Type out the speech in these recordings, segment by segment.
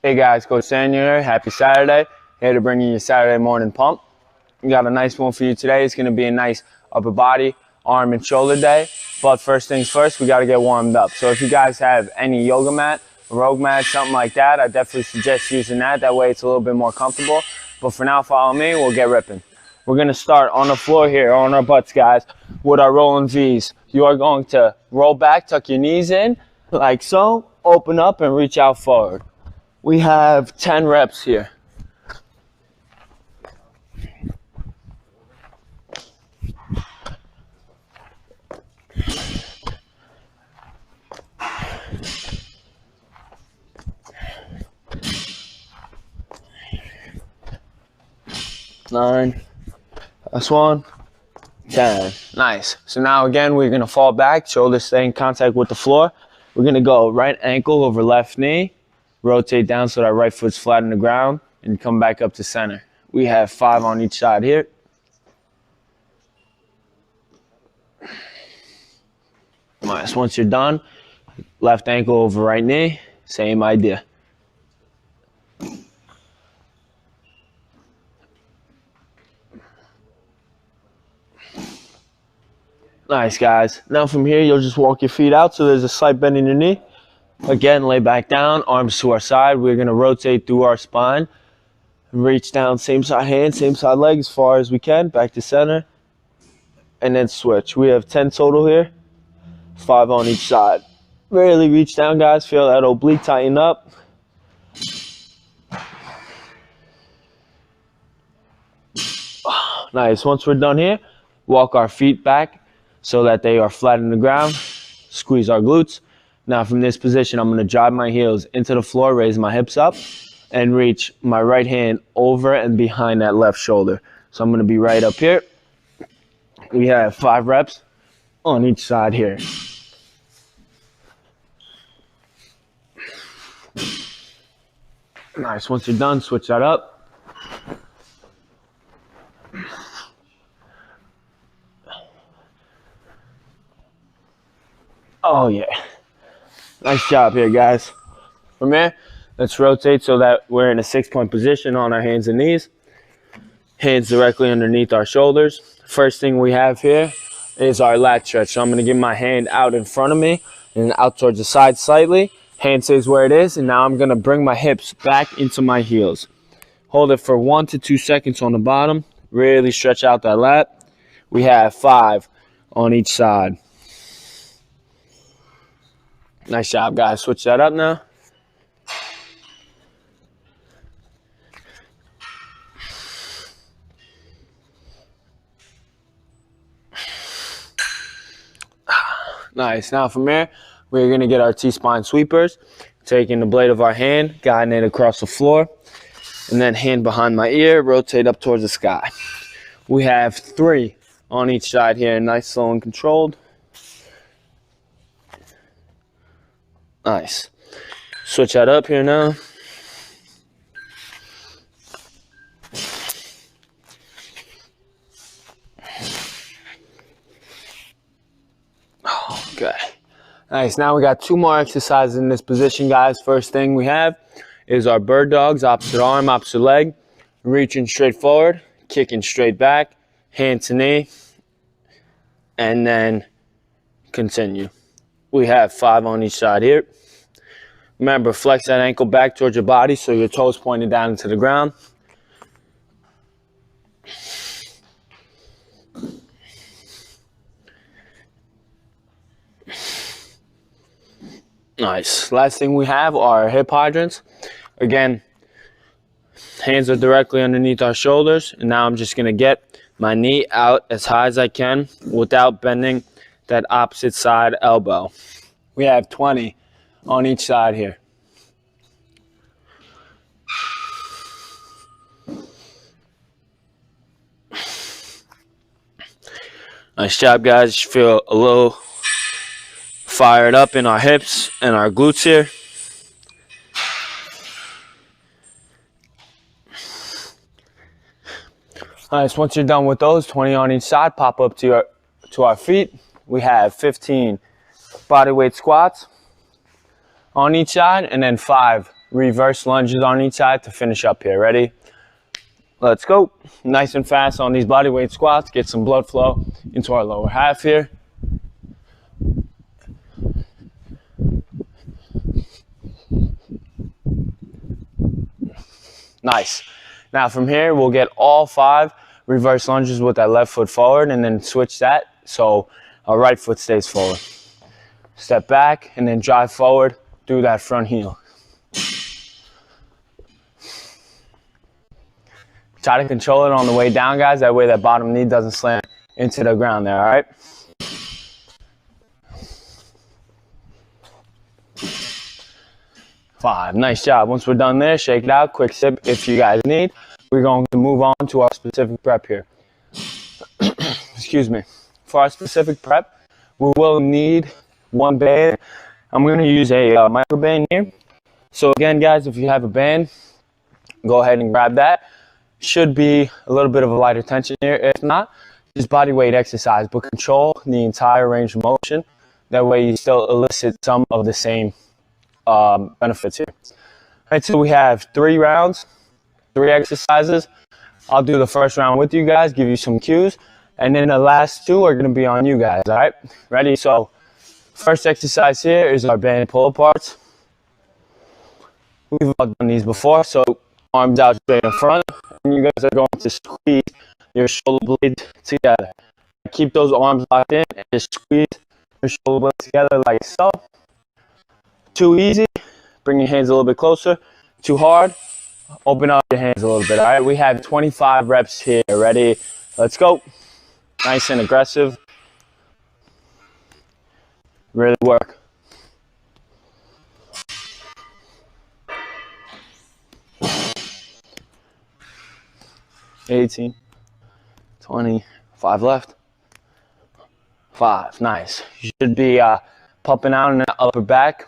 Hey guys, Coach Daniel here. Happy Saturday. Here to bring you your Saturday morning pump. We got a nice one for you today. It's going to be a nice upper body, arm, and shoulder day. But first things first, we got to get warmed up. So if you guys have any yoga mat, rogue mat, something like that, I definitely suggest using that. That way it's a little bit more comfortable. But for now, follow me. We'll get ripping. We're going to start on the floor here, on our butts, guys, with our rolling V's. You are going to roll back, tuck your knees in, like so. Open up and reach out forward. We have 10 reps here. Nine. Last one. 10. Nice. So now again, we're going to fall back, shoulders stay in contact with the floor. We're going to go right ankle over left knee, rotate down so that right foot's flat on the ground, and come back up to center. We have 5 on each side here. Nice. Once you're done, left ankle over right knee, same idea. Nice, guys. Now from here, you'll just walk your feet out so there's a slight bend in your knee. Again, lay back down, arms to our side. We're going to rotate through our spine. Reach down, same side hand, same side leg as far as we can, back to center. And then switch. We have 10 total here, 5 on each side. Really reach down, guys. Feel that oblique tighten up. Nice. Once we're done here, walk our feet back so that they are flat on the ground. Squeeze our glutes. Now from this position, I'm going to drive my heels into the floor, raise my hips up, and reach my right hand over and behind that left shoulder. So I'm going to be right up here. We have 5 reps on each side here. Nice. Once you're done, switch that up. Oh, yeah. Nice job here, guys. From here, let's rotate so that we're in a 6-point position on our hands and knees. Hands directly underneath our shoulders. First thing we have here is our lat stretch. So I'm going to get my hand out in front of me and out towards the side slightly. Hand stays where it is, and now I'm going to bring my hips back into my heels. Hold it for 1 to 2 seconds on the bottom. Really stretch out that lat. We have 5 on each side. Nice job, guys. Switch that up now. Nice. Now from here, we're going to get our T-spine sweepers. Taking the blade of our hand, guiding it across the floor. And then hand behind my ear, rotate up towards the sky. We have 3 on each side here. Nice, slow, and controlled. Nice. Switch that up here now. Okay. Nice. Now we got 2 more exercises in this position, guys. First thing we have is our bird dogs, opposite arm, opposite leg. Reaching straight forward, kicking straight back, hand to knee, and then continue. We have 5 on each side here. Remember, flex that ankle back towards your body so your toes pointed down into the ground. Nice. Last thing we have are hip hydrants. Again, hands are directly underneath our shoulders. And now I'm just going to get my knee out as high as I can without bending that opposite side elbow. We have 20 on each side here. Nice job, guys. You feel a little fired up in our hips and our glutes here. Nice. Once you're done with those, 20 on each side, pop up to our feet. We have 15 bodyweight squats on each side, and then 5 reverse lunges on each side to finish up here. Ready? Let's go. Nice and fast on these bodyweight squats. Get some blood flow into our lower half here. Nice. Now from here, we'll get all 5 reverse lunges with that left foot forward and then switch that so our right foot stays forward. Step back and then drive forward through that front heel. Try to control it on the way down, guys. That way that bottom knee doesn't slam into the ground there, all right? Five. Nice job. Once we're done there, shake it out. Quick sip if you guys need. We're going to move on to our specific prep here. Excuse me. For our specific prep, we will need 1 band. I'm going to use a micro band here. So again, guys, if you have a band, go ahead and grab that. Should be a little bit of a lighter tension here. If not, just body weight exercise, but control the entire range of motion. That way you still elicit some of the same benefits here. All right, so we have 3 rounds, 3 exercises. I'll do the first round with you guys, give you some cues, and then the last 2 are going to be on you guys. All right, ready? So first exercise here is our band pull aparts. We've all done these before, so arms out straight in front, and you guys are going to squeeze your shoulder blades together. Keep those arms locked in and just squeeze your shoulder blades together like so. Too easy, bring your hands a little bit closer. Too hard, open up your hands a little bit. All right, we have 25 reps here. Ready? Let's go. Nice and aggressive. Really work. $18, $20, 5 left. 5, nice. You should be pumping out in the upper back,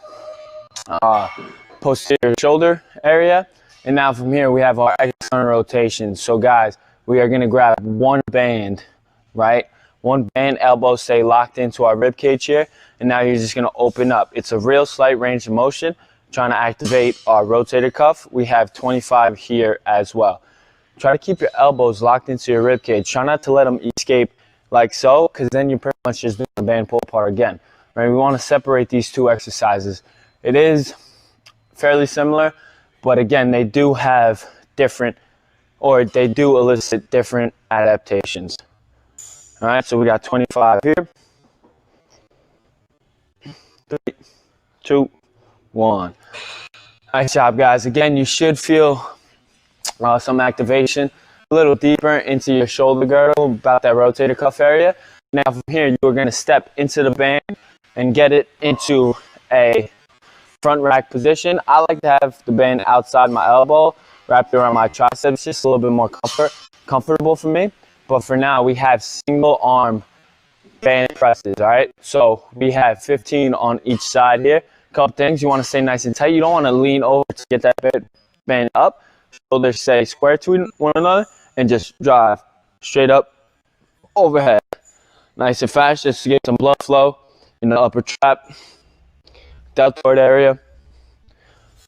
posterior shoulder area. And now from here, we have our external rotation. So guys, we are gonna grab 1 band, right? 1 band, elbows stay locked into our rib cage here. And now you're just gonna open up. It's a real slight range of motion, trying to activate our rotator cuff. We have 25 here as well. Try to keep your elbows locked into your rib cage. Try not to let them escape like so, because then you're pretty much just doing a band pull apart again. Right? We want to separate these 2 exercises. It is fairly similar, but again, they do have different, or they do elicit different adaptations. All right, so we got 25 here. 3, 2, 1. Nice job, guys. Again, you should feel some activation a little deeper into your shoulder girdle, about that rotator cuff area. Now from here, you are going to step into the band and get it into a front rack position. I like to have the band outside my elbow, wrapped around my triceps, just a little bit more comfortable for me. But for now, we have single arm band presses, all right? So we have 15 on each side here. A couple things, you want to stay nice and tight. You don't want to lean over to get that band up. Shoulders stay square to one another and just drive straight up overhead. Nice and fast, just to get some blood flow in the upper trap, deltoid area.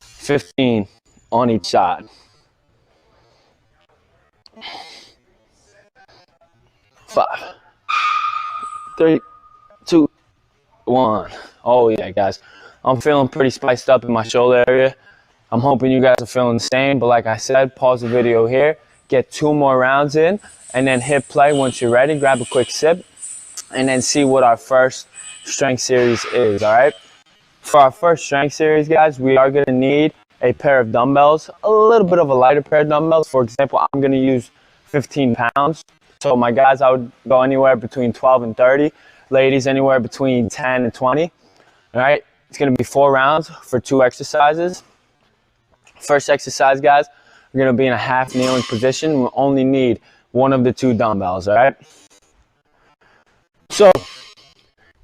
15 on each side. 5, 3, 2, 1. Oh yeah, guys. I'm feeling pretty spiced up in my shoulder area. I'm hoping you guys are feeling the same, but like I said, pause the video here, get 2 more rounds in, and then hit play once you're ready. Grab a quick sip, and then see what our first strength series is, all right? For our first strength series, guys, we are gonna need a pair of dumbbells, a little bit of a lighter pair of dumbbells. For example, I'm gonna use 15 pounds. So my guys, I would go anywhere between 12 and 30. Ladies, anywhere between 10 and 20, all right? It's gonna be 4 rounds for 2 exercises. First exercise, guys, we're going to be in a half kneeling position. We only need 1 of the 2 dumbbells, all right? So,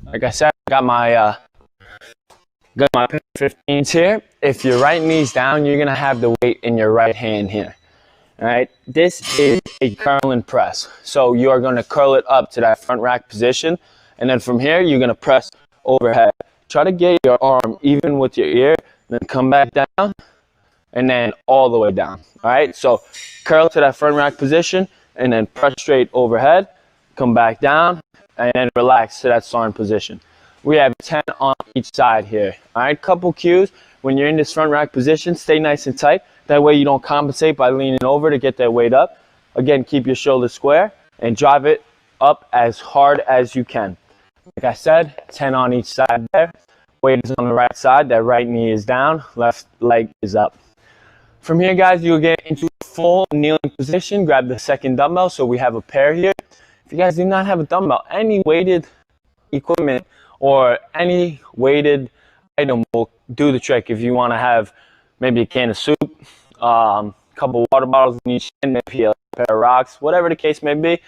like I said, I got my 15s here. If your right knee's down, you're going to have the weight in your right hand here, all right? This is a curl and press. So you are going to curl it up to that front rack position, and then from here, you're going to press overhead. Try to get your arm even with your ear, then come back down. and then all the way down. All right, so curl to that front rack position, and then press straight overhead, come back down, and then relax to that starting position. We have 10 on each side here. All right, couple cues. When you're in this front rack position, stay nice and tight. That way you don't compensate by leaning over to get that weight up. Again, keep your shoulders square and drive it up as hard as you can. Like I said, 10 on each side there. Weight is on the right side. That right knee is down. Left leg is up. From here, guys, you'll get into a full kneeling position. Grab the second dumbbell. So we have a pair here. If you guys do not have a dumbbell, any weighted equipment or any weighted item will do the trick. If you want to have maybe a can of soup, couple water bottles in each hand, maybe a pair of rocks, whatever the case may be,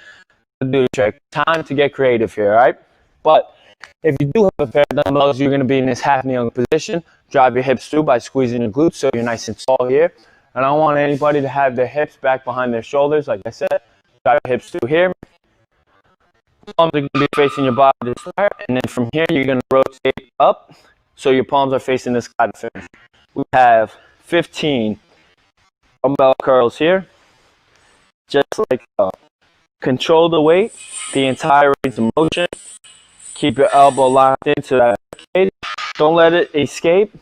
do the trick. Time to get creative here, all right? But if you do have a pair of dumbbells, you're going to be in this half kneeling position. Drive your hips through by squeezing your glutes so you're nice and tall here. And I don't want anybody to have their hips back behind their shoulders. Like I said, drive your hips through here. Palms are going to be facing your body this way. And then from here, you're going to rotate up so your palms are facing the sky to finish. We have 15 dumbbell curls here. Just like that. Control the weight the entire range of motion. Keep your elbow locked into that cage. Don't let it escape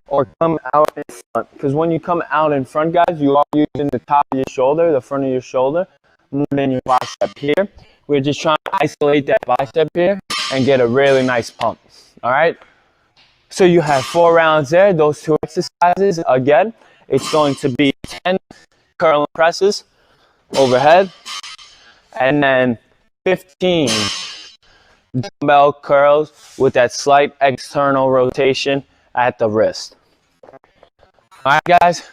or come out in front. Because when you come out in front, guys, you are using the top of your shoulder, the front of your shoulder, more than your bicep here. We're just trying to isolate that bicep here and get a really nice pump. All right? So you have 4 rounds there. Those 2 exercises, again, it's going to be 10 curl and presses overhead, and then 15 dumbbell curls with that slight external rotation at the wrist. All right, guys.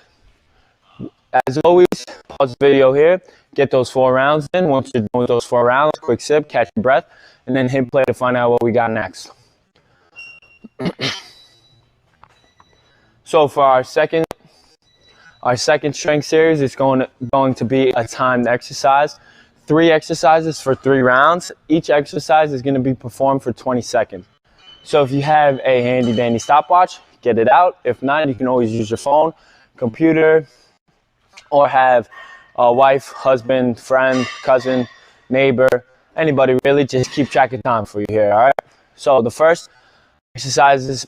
As always, pause the video here. Get those 4 rounds in. Once you're done with those 4 rounds, quick sip, catch your breath, and then hit play to find out what we got next. So for our second strength series, it's going to be a timed exercise. 3 exercises for 3 rounds. Each exercise is going to be performed for 20 seconds. So if you have a handy dandy stopwatch, get it out. If not, you can always use your phone, computer, or have a wife, husband, friend, cousin, neighbor, anybody really. Just keep track of time for you here, all right? So the first exercises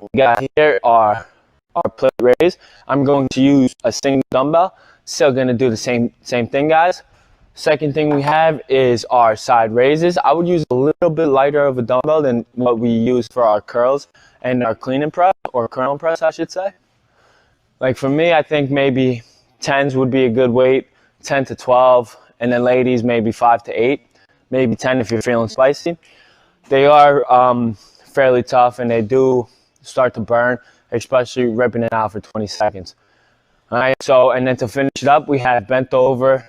we got here are our plate raise. I'm going to use a single dumbbell. Still going to do the same thing, guys. Second thing we have is our side raises. I would use a little bit lighter of a dumbbell than what we use for our curls and our clean and press, or curl and press, I should say. Like for me, I think maybe 10s would be a good weight, 10 to 12, and then ladies, maybe 5 to 8, maybe 10 if you're feeling spicy. They are fairly tough, and they do start to burn, especially ripping it out for 20 seconds. All right, so, and then to finish it up, we have bent over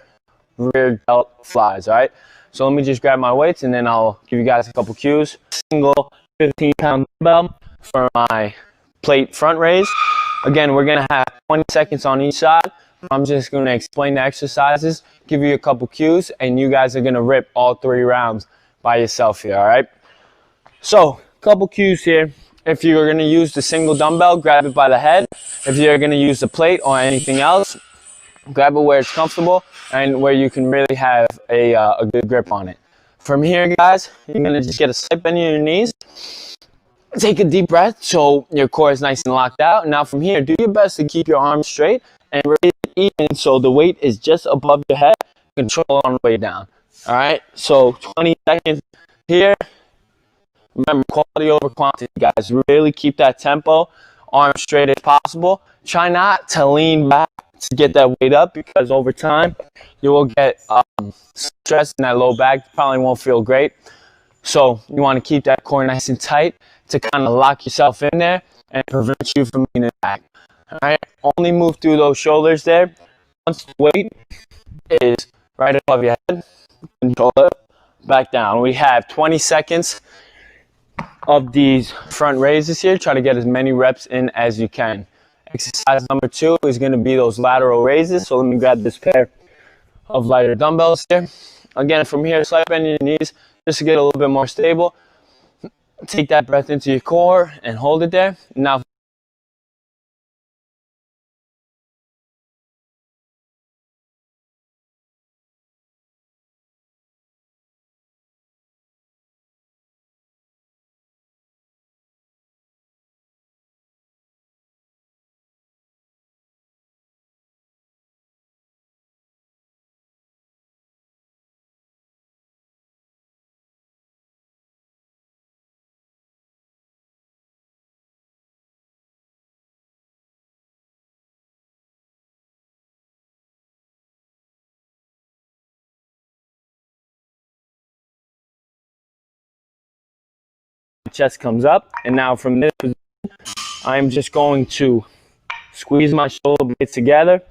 rear delt flies. All right, so let me just grab my weights, and then I'll give you guys a couple cues. Single 15-pound dumbbell for my plate front raise. Again, we're going to have 20 seconds on each side. I'm just going to explain the exercises, give you a couple cues, and you guys are going to rip all 3 rounds by yourself here, all right? So, couple cues here. If you're going to use the single dumbbell, grab it by the head. If you're going to use the plate or anything else, grab it where it's comfortable and where you can really have a good grip on it. From here, guys, you're going to just get a slight bend in your knees. Take a deep breath so your core is nice and locked out. Now from here, do your best to keep your arms straight and raise it even so the weight is just above your head. Control on the way down. All right, so 20 seconds here. Remember, quality over quantity, guys. Really keep that tempo, arms straight as possible. Try not to lean back to get that weight up, because over time you will get stress in that low back. Probably won't feel great. So you want to keep that core nice and tight to kind of lock yourself in there and prevent you from leaning back. All right, only move through those shoulders there. Once the weight is right above your head, control it back down. We have 20 seconds of these front raises here. Try to get as many reps in as you can. Exercise number 2 is going to be those lateral raises. So let me grab this pair of lighter dumbbells here. Again, from here, slight bend in your knees just to get a little bit more stable. Take that breath into your core and hold it there. Now chest comes up. And now from this position, I'm just going to squeeze my shoulder blades together.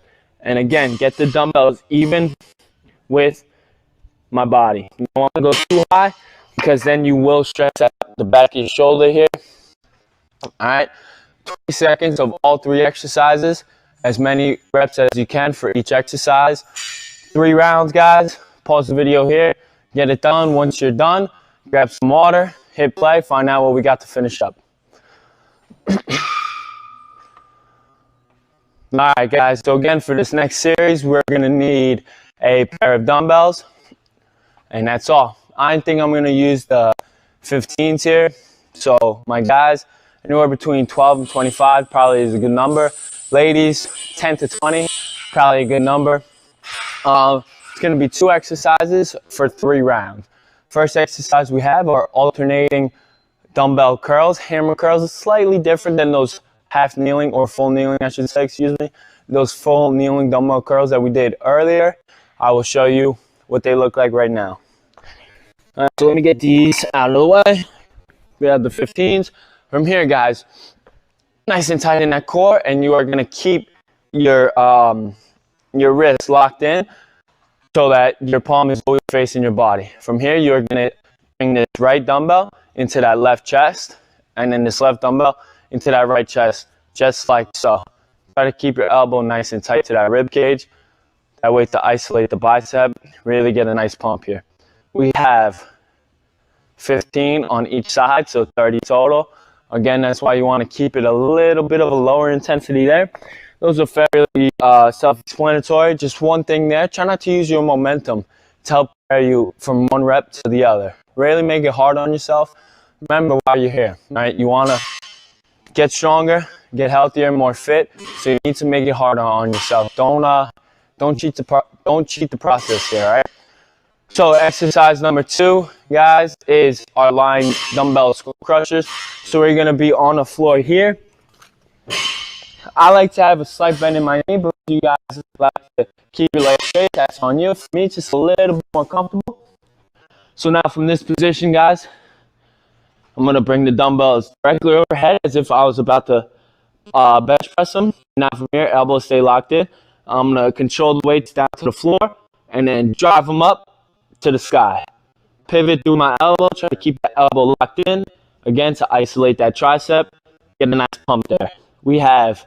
And again, get the dumbbells even with my body. You don't want to go too high because then you will stretch out the back of your shoulder here. All right, 20 seconds of all 3 exercises, as many reps as you can for each exercise. 3 rounds, guys. Pause the video here, get it done. Once you're done, grab some water, hit play, find out what we got to finish up. All right, guys, so again, for this next series, we're gonna need a pair of dumbbells, and that's all. I think I'm gonna use the 15s here. So my guys, anywhere between 12 and 25 probably is a good number. Ladies, 10 to 20, probably a good number. It's gonna be 2 exercises for 3 rounds. First exercise we have are alternating dumbbell curls. Hammer curls is slightly different than those half kneeling or full kneeling, I should say, excuse me. Those full kneeling dumbbell curls that we did earlier. I will show you what they look like right now. All right, so let me get these out of the way. We have the 15s. From here, guys, nice and tight in that core, and you are gonna keep your wrist locked in so that your palm is always facing your body. From here, you're gonna bring this right dumbbell into that left chest, and then this left dumbbell into that right chest, just like so. Try to keep your elbow nice and tight to that rib cage. That way to isolate the bicep, really get a nice pump here. We have 15 on each side, so 30 total. Again, that's why you want to keep it a little bit of a lower intensity there. Those are fairly self-explanatory. Just one thing there, try not to use your momentum to help carry you from one rep to the other. Really make it hard on yourself. Remember why you're here, right? You want to get stronger, get healthier, more fit, so you need to make it harder on yourself. Don't cheat the process here, right? So exercise number 2, guys, is our lying dumbbell skull crushers. So we're gonna be on the floor here. I like to have a slight bend in my knee, but you guys like to keep your legs straight. That's on you. For me, it's just a little bit more comfortable. So now from this position, guys, I'm gonna bring the dumbbells directly overhead as if I was about to bench press them. Now from here, elbows stay locked in. I'm gonna control the weights down to the floor and then drive them up to the sky. Pivot through my elbow, try to keep that elbow locked in. Again, to isolate that tricep, get a nice pump there. We have